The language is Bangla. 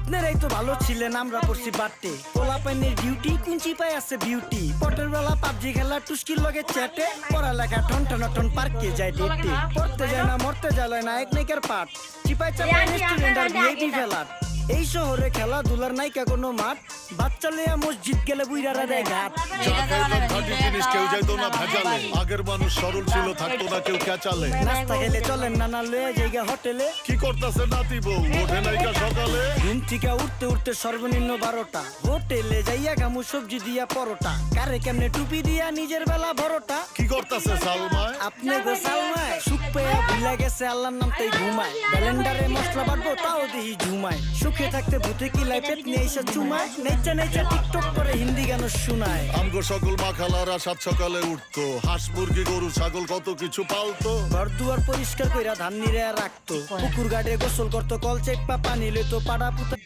আপনারাই তো ভালো ছিলেন, আমরা করছি বাড়তে। পোলাপাইনের ডিউটি কুঞ্চি পায় আছে বিউটি। পটের বেলা পাবজি খেলা টুস্কির লগে চ্যাটে। পড়ালেখা টন টন পার্কে যায় ডেটে। পড়তে যায় না মরতে যায় না এক নাইকার পাট। চিপাই চাপাই রেস্টুরেন্ট আর ভিআইপি ফেলার। এই শহরে খেলাধুলার নাইকা কোনো মাঠ। বাচ্চা লইয়া মসজিদ গেলে বুইরারা দেয় ঘাট। কেউ যাইতো না ভেজালে, আগের মানুষ সরল ছিল, থাকতো না কেউ ক্যাচালে। নাস্তা খেলে চলেন নানা লইয়া জায়গা হোটেলে। কি করতেছে নাতি বউ, ওঠে নাইকা সকালে। ঘুম থেকে উঠতে উঠতে সর্বনিম্ন 12টা। হোটেলে যাইয়া গামু সবজি দিয়া পরোটা। কারে কেমনে টুপি দিয়া নিজের বেলা বড়টা। কি করতেছে সালমায়, আপনি গো সালমায় সুখ পেয়া ভুলে গেছে আল্লাহর নাম তাই ঘুমায়। ব্যালেন্ডারে মশলা বাটবো তাও দেখি ঝুমায়। সুখে থাকতে ভূতে কিলায় পেট নিয়ে এসে চুমায়। নেচা নেচা টিকটক করে হিন্দি গান শোনায়। আমগো সকল মাখালারা সাত সকালে উঠতো, হাঁস মুরগি গরু ছাগল কত কিছু পালতো। ঘর দুয়ার পরিষ্কার কইরা ধান নিরে রাখতো। পুকুর গাড়ে গোসল করতো, কল চেপা পানি লইতো, পাড়া পুতা।